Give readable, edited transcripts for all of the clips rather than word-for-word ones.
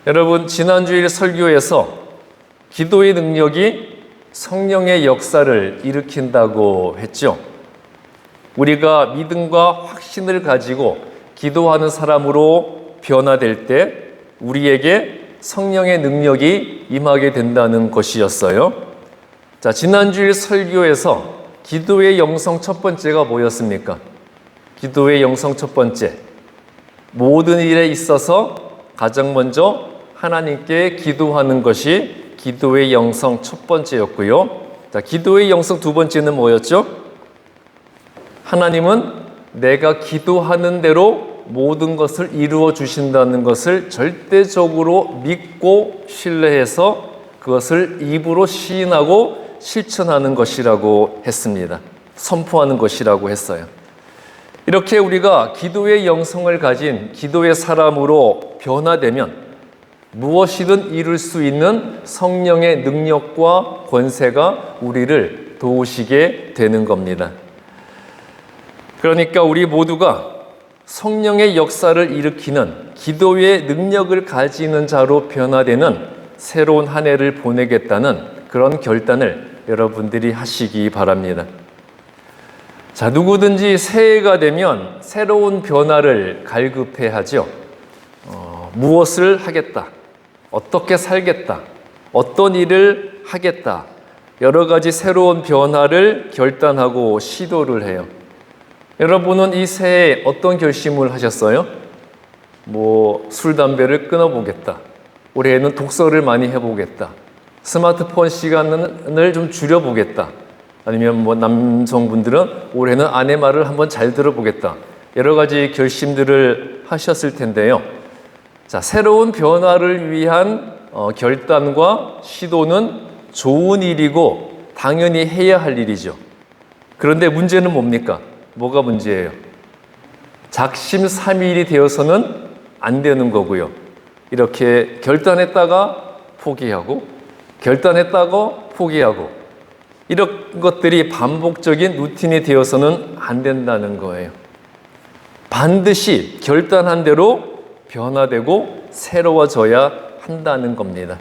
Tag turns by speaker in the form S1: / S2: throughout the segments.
S1: 여러분, 지난주일 설교에서 기도의 능력이 성령의 역사를 일으킨다고 했죠. 우리가 믿음과 확신을 가지고 기도하는 사람으로 변화될 때 우리에게 성령의 능력이 임하게 된다는 것이었어요. 자, 지난주일 설교에서 기도의 영성 첫 번째가 뭐였습니까? 기도의 영성 첫 번째, 모든 일에 있어서 가장 먼저 하나님께 기도하는 것이 기도의 영성 첫 번째였고요. 자, 기도의 영성 두 번째는 뭐였죠? 하나님은 내가 기도하는 대로 모든 것을 이루어 주신다는 것을 절대적으로 믿고 신뢰해서 그것을 입으로 시인하고 실천하는 것이라고 했습니다. 선포하는 것이라고 했어요. 이렇게 우리가 기도의 영성을 가진 기도의 사람으로 변화되면 무엇이든 이룰 수 있는 성령의 능력과 권세가 우리를 도우시게 되는 겁니다. 그러니까 우리 모두가 성령의 역사를 일으키는 기도의 능력을 가지는 자로 변화되는 새로운 한 해를 보내겠다는 그런 결단을 여러분들이 하시기 바랍니다. 자, 누구든지 새해가 되면 새로운 변화를 갈급해 하죠. 무엇을 하겠다, 어떻게 살겠다, 어떤 일을 하겠다, 여러 가지 새로운 변화를 결단하고 시도를 해요. 여러분은 이 새해에 어떤 결심을 하셨어요? 술, 담배를 끊어보겠다. 올해에는 독서를 많이 해보겠다. 스마트폰 시간을 좀 줄여보겠다. 아니면 남성분들은 올해는 아내 말을 한번 잘 들어보겠다. 여러 가지 결심들을 하셨을 텐데요. 자, 새로운 변화를 위한 결단과 시도는 좋은 일이고 당연히 해야 할 일이죠. 그런데 문제는 뭡니까? 뭐가 문제예요? 작심삼일이 되어서는 안 되는 거고요. 이렇게 결단했다가 포기하고 결단했다가 포기하고 이런 것들이 반복적인 루틴이 되어서는 안 된다는 거예요. 반드시 결단한 대로 변화되고 새로워져야 한다는 겁니다.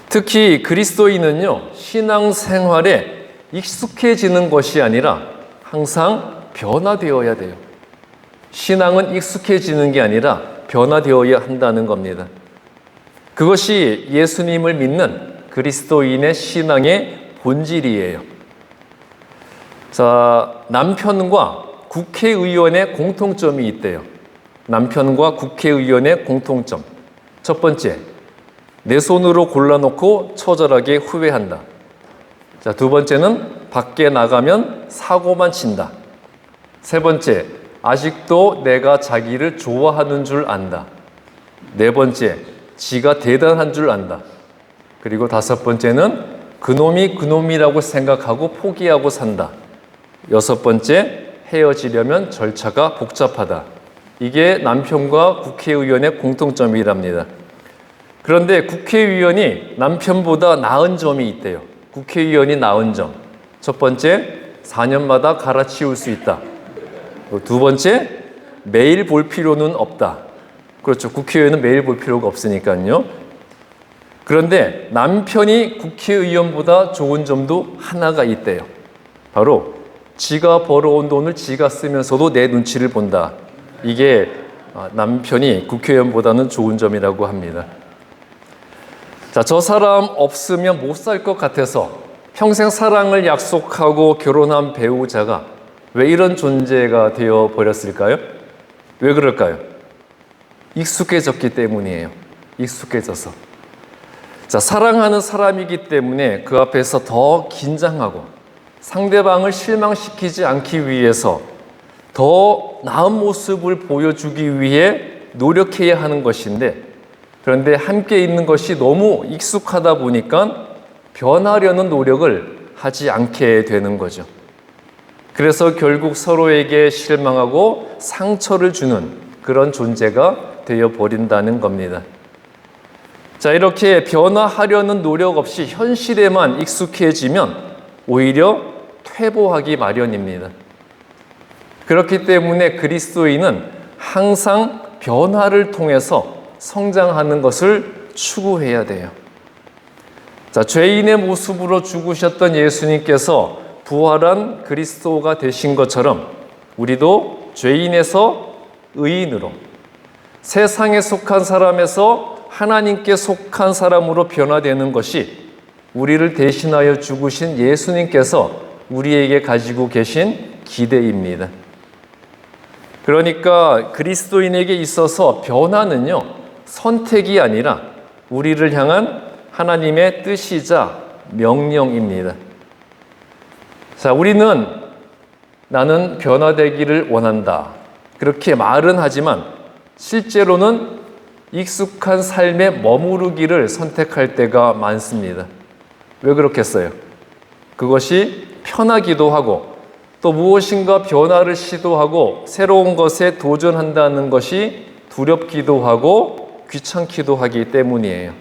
S1: 특히 그리스도인은요, 신앙생활에 익숙해지는 것이 아니라 항상 변화되어야 돼요. 신앙은 익숙해지는 게 아니라 변화되어야 한다는 겁니다. 그것이 예수님을 믿는 그리스도인의 신앙의 본질이에요. 자, 남편과 국회의원의 공통점이 있대요. 남편과 국회의원의 공통점. 첫 번째, 내 손으로 골라놓고 처절하게 후회한다. 자, 두 번째는 밖에 나가면 사고만 친다. 세 번째, 아직도 내가 자기를 좋아하는 줄 안다. 네 번째, 지가 대단한 줄 안다. 그리고 다섯 번째는 그놈이 그놈이라고 생각하고 포기하고 산다. 여섯 번째, 헤어지려면 절차가 복잡하다. 이게 남편과 국회의원의 공통점이랍니다. 그런데 국회의원이 남편보다 나은 점이 있대요. 국회의원이 나은 점. 첫 번째, 4년마다 갈아치울 수 있다. 두 번째, 매일 볼 필요는 없다. 그렇죠. 국회의원은 매일 볼 필요가 없으니까요. 그런데 남편이 국회의원보다 좋은 점도 하나가 있대요. 바로 지가 벌어온 돈을 지가 쓰면서도 내 눈치를 본다. 이게 남편이 국회의원보다는 좋은 점이라고 합니다. 자, 저 사람 없으면 못 살 것 같아서 평생 사랑을 약속하고 결혼한 배우자가 왜 이런 존재가 되어 버렸을까요? 왜 그럴까요? 익숙해졌기 때문이에요. 익숙해져서. 자, 사랑하는 사람이기 때문에 그 앞에서 더 긴장하고 상대방을 실망시키지 않기 위해서 더 나은 모습을 보여주기 위해 노력해야 하는 것인데, 그런데 함께 있는 것이 너무 익숙하다 보니까 변하려는 노력을 하지 않게 되는 거죠. 그래서 결국 서로에게 실망하고 상처를 주는 그런 존재가 되어버린다는 겁니다. 자, 이렇게 변화하려는 노력 없이 현실에만 익숙해지면 오히려 퇴보하기 마련입니다. 그렇기 때문에 그리스도인은 항상 변화를 통해서 성장하는 것을 추구해야 돼요. 자, 죄인의 모습으로 죽으셨던 예수님께서 부활한 그리스도가 되신 것처럼 우리도 죄인에서 의인으로, 세상에 속한 사람에서 하나님께 속한 사람으로 변화되는 것이 우리를 대신하여 죽으신 예수님께서 우리에게 가지고 계신 기대입니다. 그러니까 그리스도인에게 있어서 변화는요, 선택이 아니라 우리를 향한 하나님의 뜻이자 명령입니다. 자, 우리는 나는 변화되기를 원한다, 그렇게 말은 하지만 실제로는 익숙한 삶에 머무르기를 선택할 때가 많습니다. 왜 그렇겠어요? 그것이 편하기도 하고 또 무엇인가 변화를 시도하고 새로운 것에 도전한다는 것이 두렵기도 하고 귀찮기도 하기 때문이에요.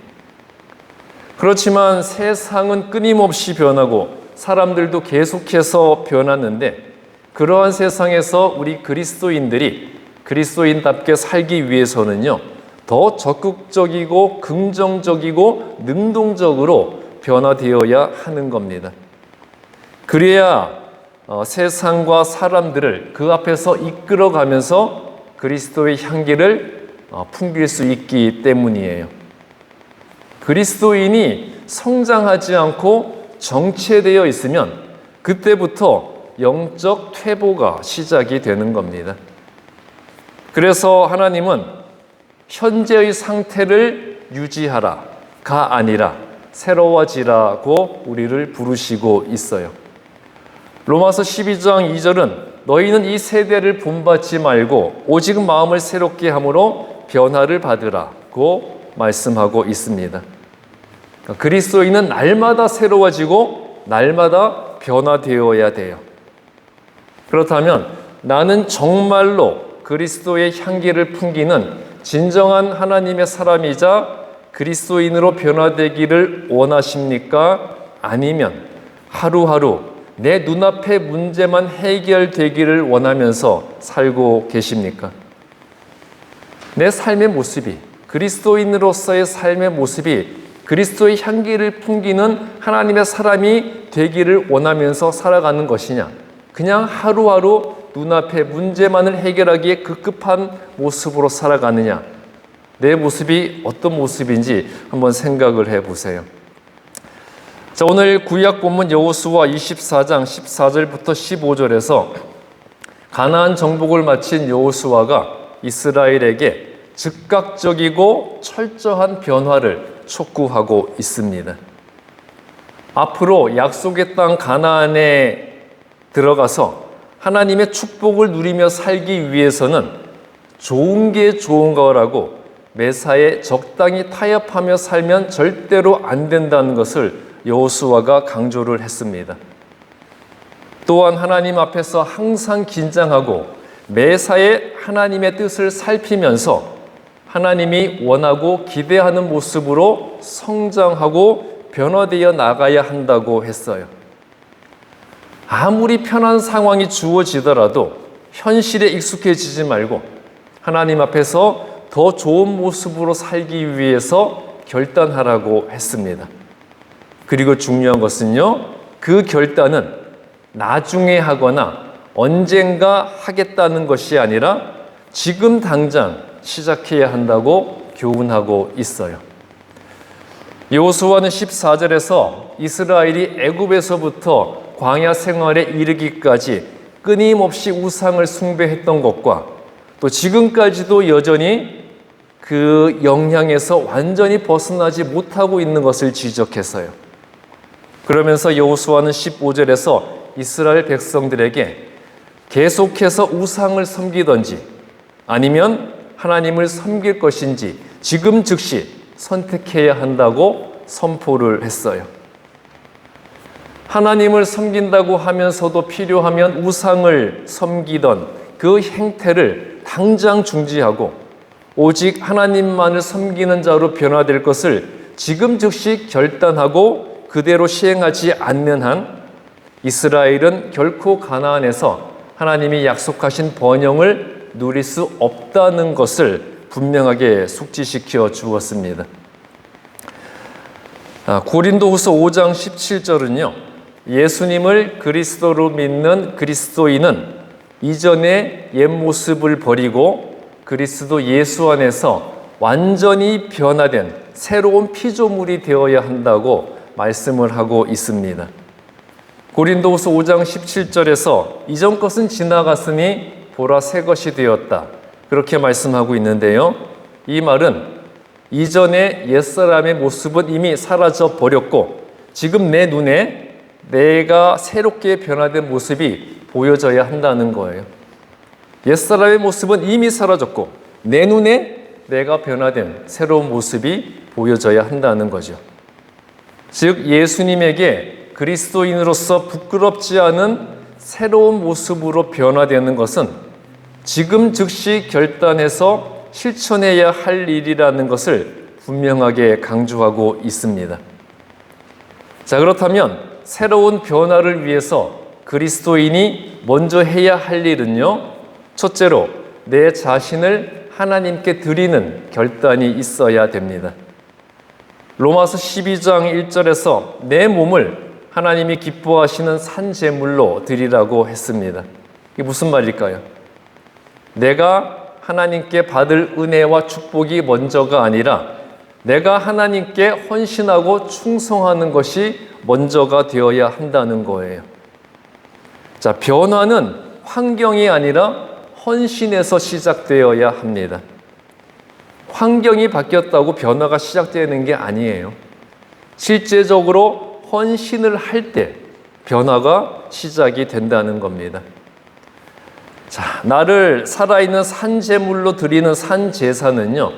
S1: 그렇지만 세상은 끊임없이 변하고 사람들도 계속해서 변하는데, 그러한 세상에서 우리 그리스도인들이 그리스도인답게 살기 위해서는요, 더 적극적이고 긍정적이고 능동적으로 변화되어야 하는 겁니다. 그래야 세상과 사람들을 그 앞에서 이끌어가면서 그리스도의 향기를 풍길 수 있기 때문이에요. 그리스도인이 성장하지 않고 정체되어 있으면 그때부터 영적 퇴보가 시작이 되는 겁니다. 그래서 하나님은 현재의 상태를 유지하라가 아니라 새로워지라고 우리를 부르시고 있어요. 로마서 12장 2절은 너희는 이 세대를 본받지 말고 오직 마음을 새롭게 함으로 변화를 받으라고 말씀하고 있습니다. 그러니까 그리스도인은 날마다 새로워지고 날마다 변화되어야 돼요. 그렇다면 나는 정말로 그리스도의 향기를 풍기는 진정한 하나님의 사람이자 그리스도인으로 변화되기를 원하십니까? 아니면 하루하루 내 눈앞의 문제만 해결되기를 원하면서 살고 계십니까? 내 삶의 모습이, 그리스도인으로서의 삶의 모습이 그리스도의 향기를 풍기는 하나님의 사람이 되기를 원하면서 살아가는 것이냐, 그냥 하루하루 눈앞의 문제만을 해결하기에 급급한 모습으로 살아가느냐, 내 모습이 어떤 모습인지 한번 생각을 해보세요. 자, 오늘 구약 본문 여호수아 24장 14절부터 15절에서 가나안 정복을 마친 여호수아가 이스라엘에게 즉각적이고 철저한 변화를 촉구하고 있습니다. 앞으로 약속의 땅 가나안에 들어가서 하나님의 축복을 누리며 살기 위해서는 좋은 게 좋은 거라고 매사에 적당히 타협하며 살면 절대로 안 된다는 것을 여호수아가 강조를 했습니다. 또한 하나님 앞에서 항상 긴장하고 매사에 하나님의 뜻을 살피면서 하나님이 원하고 기대하는 모습으로 성장하고 변화되어 나가야 한다고 했어요. 아무리 편한 상황이 주어지더라도 현실에 익숙해지지 말고 하나님 앞에서 더 좋은 모습으로 살기 위해서 결단하라고 했습니다. 그리고 중요한 것은요, 그 결단은 나중에 하거나 언젠가 하겠다는 것이 아니라 지금 당장 시작해야 한다고 교훈하고 있어요. 여호수아는 14절에서 이스라엘이 애굽에서부터 광야 생활에 이르기까지 끊임없이 우상을 숭배했던 것과 또 지금까지도 여전히 그 영향에서 완전히 벗어나지 못하고 있는 것을 지적했어요. 그러면서 여호수아는 15절에서 이스라엘 백성들에게 계속해서 우상을 섬기든지 아니면 하나님을 섬길 것인지 지금 즉시 선택해야 한다고 선포를 했어요. 하나님을 섬긴다고 하면서도 필요하면 우상을 섬기던 그 행태를 당장 중지하고 오직 하나님만을 섬기는 자로 변화될 것을 지금 즉시 결단하고 그대로 시행하지 않는 한 이스라엘은 결코 가나안에서 하나님이 약속하신 번영을 누릴 수 없다는 것을 분명하게 숙지시켜 주었습니다. 고린도후서 5장 17절은요. 예수님을 그리스도로 믿는 그리스도인은 이전의 옛 모습을 버리고 그리스도 예수 안에서 완전히 변화된 새로운 피조물이 되어야 한다고 말씀을 하고 있습니다. 고린도후서 5장 17절에서 이전 것은 지나갔으니 보라 새 것이 되었다. 그렇게 말씀하고 있는데요. 이 말은 이전의 옛사람의 모습은 이미 사라져 버렸고 지금 내 눈에 내가 새롭게 변화된 모습이 보여져야 한다는 거예요. 옛사람의 모습은 이미 사라졌고 내 눈에 내가 변화된 새로운 모습이 보여져야 한다는 거죠. 즉 예수님에게 그리스도인으로서 부끄럽지 않은 새로운 모습으로 변화되는 것은 지금 즉시 결단해서 실천해야 할 일이라는 것을 분명하게 강조하고 있습니다. 자, 그렇다면 새로운 변화를 위해서 그리스도인이 먼저 해야 할 일은요, 첫째로 내 자신을 하나님께 드리는 결단이 있어야 됩니다. 로마서 12장 1절에서 내 몸을 하나님이 기뻐하시는 산제물로 드리라고 했습니다. 이게 무슨 말일까요? 내가 하나님께 받을 은혜와 축복이 먼저가 아니라 내가 하나님께 헌신하고 충성하는 것이 먼저가 되어야 한다는 거예요. 자, 변화는 환경이 아니라 헌신에서 시작되어야 합니다. 환경이 바뀌었다고 변화가 시작되는 게 아니에요. 실제적으로 헌신을 할 때 변화가 시작이 된다는 겁니다. 자, 나를 살아있는 산제물로 드리는 산제사는요,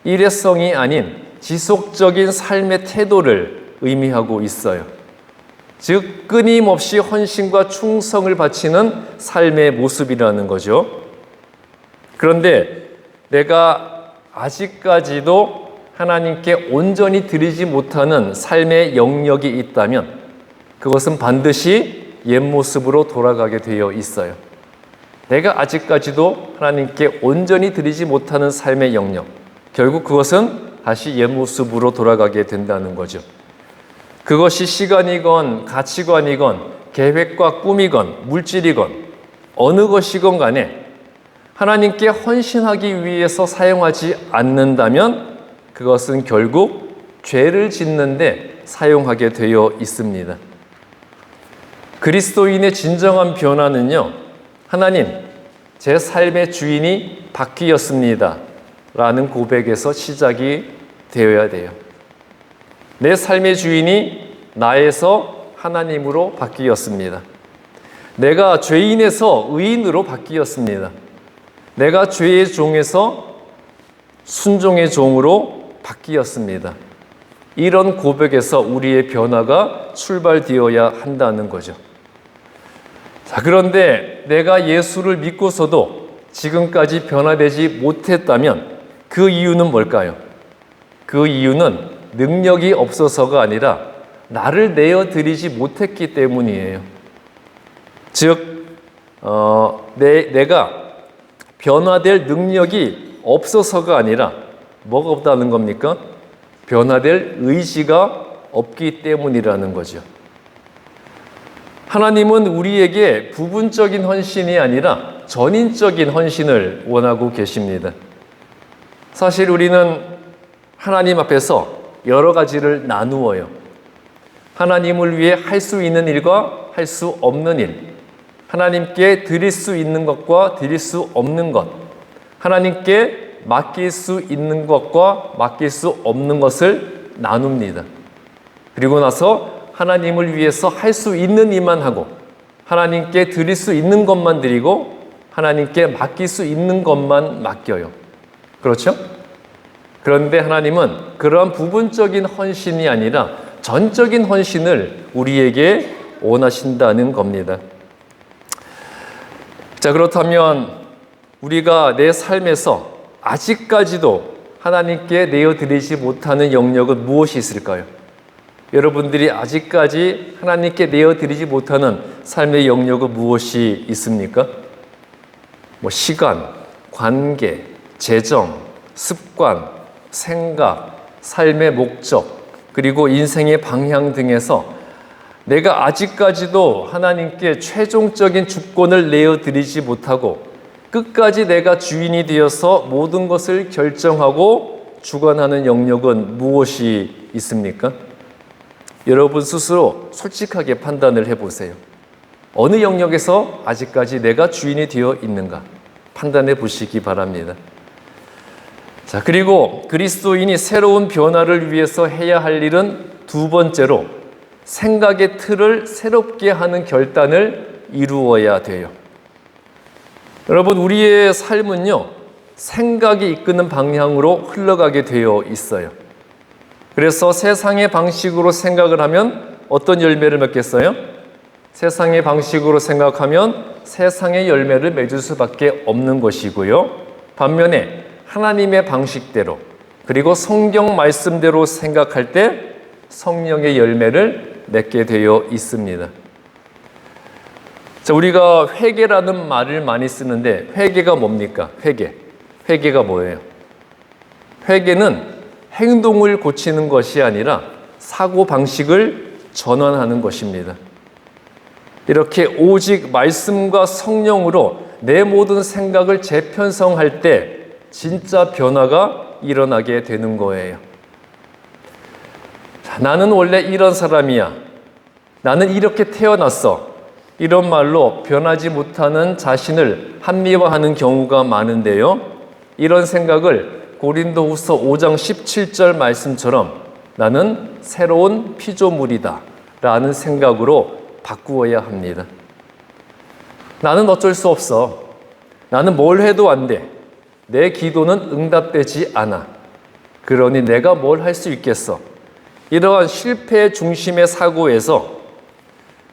S1: 일회성이 아닌 지속적인 삶의 태도를 의미하고 있어요. 즉, 끊임없이 헌신과 충성을 바치는 삶의 모습이라는 거죠. 그런데 내가 아직까지도 하나님께 온전히 드리지 못하는 삶의 영역이 있다면 그것은 반드시 옛 모습으로 돌아가게 되어 있어요. 내가 아직까지도 하나님께 온전히 드리지 못하는 삶의 영역, 결국 그것은 다시 옛 모습으로 돌아가게 된다는 거죠. 그것이 시간이건 가치관이건 계획과 꿈이건 물질이건 어느 것이건 간에 하나님께 헌신하기 위해서 사용하지 않는다면 그것은 결국 죄를 짓는데 사용하게 되어 있습니다. 그리스도인의 진정한 변화는요, 하나님, 제 삶의 주인이 바뀌었습니다 라는 고백에서 시작이 되어야 돼요. 내 삶의 주인이 나에서 하나님으로 바뀌었습니다. 내가 죄인에서 의인으로 바뀌었습니다. 내가 죄의 종에서 순종의 종으로 바뀌었습니다. 이런 고백에서 우리의 변화가 출발되어야 한다는 거죠. 자, 그런데 내가 예수를 믿고서도 지금까지 변화되지 못했다면 그 이유는 뭘까요? 그 이유는 능력이 없어서가 아니라 나를 내어드리지 못했기 때문이에요. 즉, 내가 변화될 능력이 없어서가 아니라 뭐가 없다는 겁니까? 변화될 의지가 없기 때문이라는 거죠. 하나님은 우리에게 부분적인 헌신이 아니라 전인적인 헌신을 원하고 계십니다. 사실 우리는 하나님 앞에서 여러 가지를 나누어요. 하나님을 위해 할 수 있는 일과 할 수 없는 일, 하나님께 드릴 수 있는 것과 드릴 수 없는 것, 하나님께 맡길 수 있는 것과 맡길 수 없는 것을 나눕니다. 그리고 나서 하나님을 위해서 할 수 있는 일만 하고 하나님께 드릴 수 있는 것만 드리고 하나님께 맡길 수 있는 것만 맡겨요. 그렇죠? 그런데 하나님은 그러한 부분적인 헌신이 아니라 전적인 헌신을 우리에게 원하신다는 겁니다. 자, 그렇다면 우리가 내 삶에서 아직까지도 하나님께 내어드리지 못하는 영역은 무엇이 있을까요? 여러분들이 아직까지 하나님께 내어드리지 못하는 삶의 영역은 무엇이 있습니까? 시간, 관계, 재정, 습관, 생각, 삶의 목적, 그리고 인생의 방향 등에서 내가 아직까지도 하나님께 최종적인 주권을 내어드리지 못하고 끝까지 내가 주인이 되어서 모든 것을 결정하고 주관하는 영역은 무엇이 있습니까? 여러분 스스로 솔직하게 판단을 해보세요. 어느 영역에서 아직까지 내가 주인이 되어 있는가 판단해 보시기 바랍니다. 자, 그리고 그리스도인이 새로운 변화를 위해서 해야 할 일은 두 번째로 생각의 틀을 새롭게 하는 결단을 이루어야 돼요. 여러분, 우리의 삶은요, 생각이 이끄는 방향으로 흘러가게 되어 있어요. 그래서 세상의 방식으로 생각을 하면 어떤 열매를 맺겠어요? 세상의 방식으로 생각하면 세상의 열매를 맺을 수밖에 없는 것이고요. 반면에 하나님의 방식대로 그리고 성경 말씀대로 생각할 때 성령의 열매를 맺게 되어 있습니다. 자, 우리가 회개라는 말을 많이 쓰는데 회개가 뭡니까? 회개가 뭐예요? 회개는 행동을 고치는 것이 아니라 사고방식을 전환하는 것입니다. 이렇게 오직 말씀과 성령으로 내 모든 생각을 재편성할 때 진짜 변화가 일어나게 되는 거예요. 자, 나는 원래 이런 사람이야. 나는 이렇게 태어났어. 이런 말로 변하지 못하는 자신을 합리화하는 경우가 많은데요. 이런 생각을 고린도후서 5장 17절 말씀처럼 나는 새로운 피조물이다 라는 생각으로 바꾸어야 합니다. 나는 어쩔 수 없어. 나는 뭘 해도 안 돼. 내 기도는 응답되지 않아. 그러니 내가 뭘 할 수 있겠어. 이러한 실패 중심의 사고에서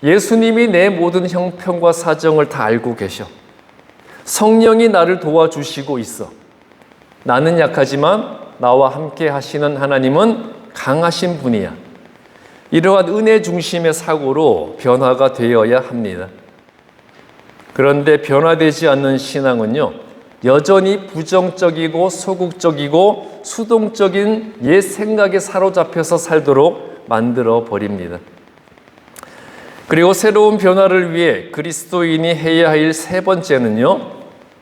S1: 예수님이 내 모든 형편과 사정을 다 알고 계셔. 성령이 나를 도와주시고 있어. 나는 약하지만 나와 함께 하시는 하나님은 강하신 분이야. 이러한 은혜 중심의 사고로 변화가 되어야 합니다. 그런데 변화되지 않는 신앙은요, 여전히 부정적이고 소극적이고 수동적인 옛 생각에 사로잡혀서 살도록 만들어 버립니다. 그리고 새로운 변화를 위해 그리스도인이 해야 할 세 번째는요,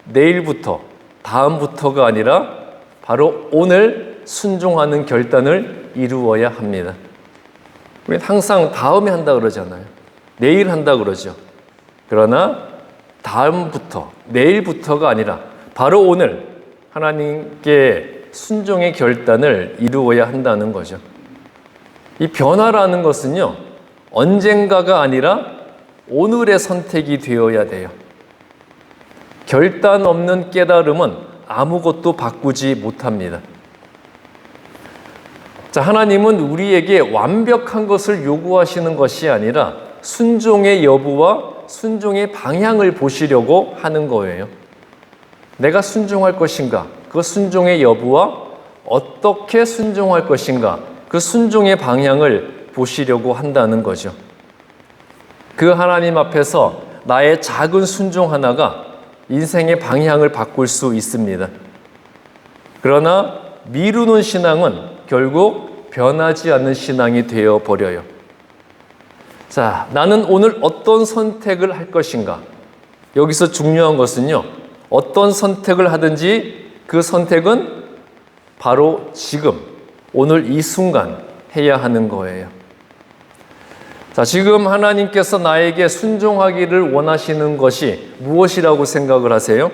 S1: 내일부터, 다음부터가 아니라 바로 오늘 순종하는 결단을 이루어야 합니다. 우리는 항상 다음에 한다 그러잖아요. 내일 한다 그러죠. 그러나 다음부터, 내일부터가 아니라 바로 오늘 하나님께 순종의 결단을 이루어야 한다는 거죠. 이 변화라는 것은요, 언젠가가 아니라 오늘의 선택이 되어야 돼요. 결단 없는 깨달음은 아무것도 바꾸지 못합니다. 자, 하나님은 우리에게 완벽한 것을 요구하시는 것이 아니라 순종의 여부와 순종의 방향을 보시려고 하는 거예요. 내가 순종할 것인가? 그 순종의 여부와 어떻게 순종할 것인가? 그 순종의 방향을 보시려고 한다는 거죠. 그 하나님 앞에서 나의 작은 순종 하나가 인생의 방향을 바꿀 수 있습니다. 그러나 미루는 신앙은 결국 변하지 않는 신앙이 되어 버려요. 자, 나는 오늘 어떤 선택을 할 것인가? 여기서 중요한 것은요, 어떤 선택을 하든지 그 선택은 바로 지금, 오늘 이 순간 해야 하는 거예요. 자, 지금 하나님께서 나에게 순종하기를 원하시는 것이 무엇이라고 생각을 하세요?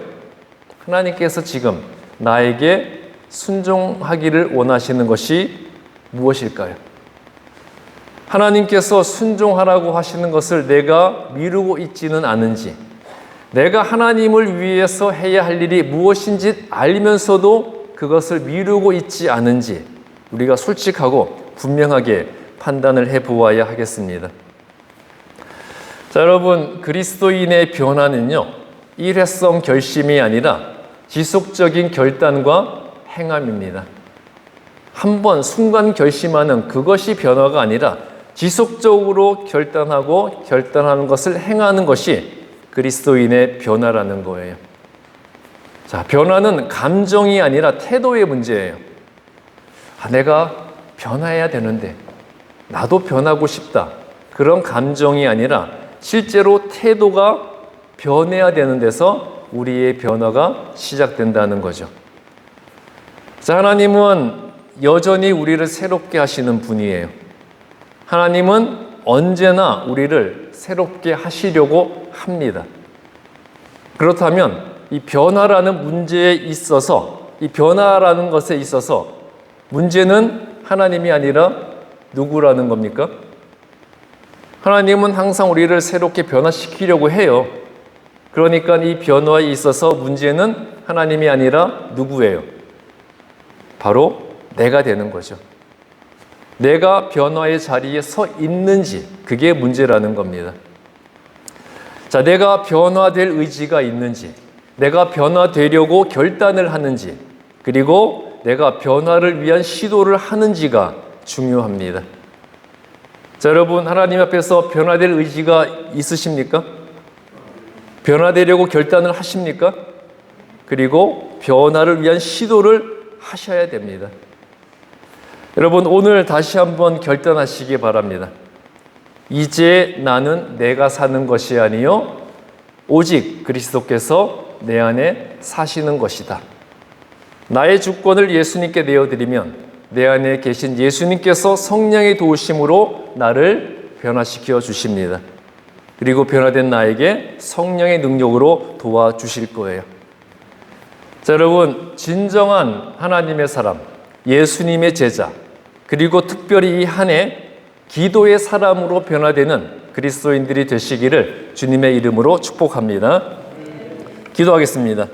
S1: 하나님께서 지금 나에게 순종하기를 원하시는 것이 무엇일까요? 하나님께서 순종하라고 하시는 것을 내가 미루고 있지는 않은지, 내가 하나님을 위해서 해야 할 일이 무엇인지 알면서도 그것을 미루고 있지 않은지 우리가 솔직하고 분명하게 판단을 해보아야 하겠습니다. 자, 여러분, 그리스도인의 변화는요, 일회성 결심이 아니라 지속적인 결단과 행함입니다. 한 번 순간 결심하는 그것이 변화가 아니라 지속적으로 결단하고 결단하는 것을 행하는 것이 그리스도인의 변화라는 거예요. 자, 변화는 감정이 아니라 태도의 문제예요. 내가 변화해야 되는데, 나도 변하고 싶다. 그런 감정이 아니라 실제로 태도가 변해야 되는 데서 우리의 변화가 시작된다는 거죠. 자, 하나님은 여전히 우리를 새롭게 하시는 분이에요. 하나님은 언제나 우리를 새롭게 하시려고 합니다. 그렇다면 이 변화라는 문제에 있어서, 이 변화라는 것에 있어서 문제는 하나님이 아니라 누구라는 겁니까? 하나님은 항상 우리를 새롭게 변화시키려고 해요. 그러니까 이 변화에 있어서 문제는 하나님이 아니라 누구예요? 바로 내가 되는 거죠. 내가 변화의 자리에 서 있는지, 그게 문제라는 겁니다. 자, 내가 변화될 의지가 있는지, 내가 변화되려고 결단을 하는지, 그리고 내가 변화를 위한 시도를 하는지가 중요합니다. 자, 여러분, 하나님 앞에서 변화될 의지가 있으십니까? 변화되려고 결단을 하십니까? 그리고 변화를 위한 시도를 하셔야 됩니다. 여러분, 오늘 다시 한번 결단하시기 바랍니다. 이제 나는 내가 사는 것이 아니요 오직 그리스도께서 내 안에 사시는 것이다. 나의 주권을 예수님께 내어드리면 내 안에 계신 예수님께서 성령의 도우심으로 나를 변화시켜 주십니다. 그리고 변화된 나에게 성령의 능력으로 도와주실 거예요. 자, 여러분, 진정한 하나님의 사람, 예수님의 제자, 그리고 특별히 이 한 해 기도의 사람으로 변화되는 그리스도인들이 되시기를 주님의 이름으로 축복합니다. 기도하겠습니다.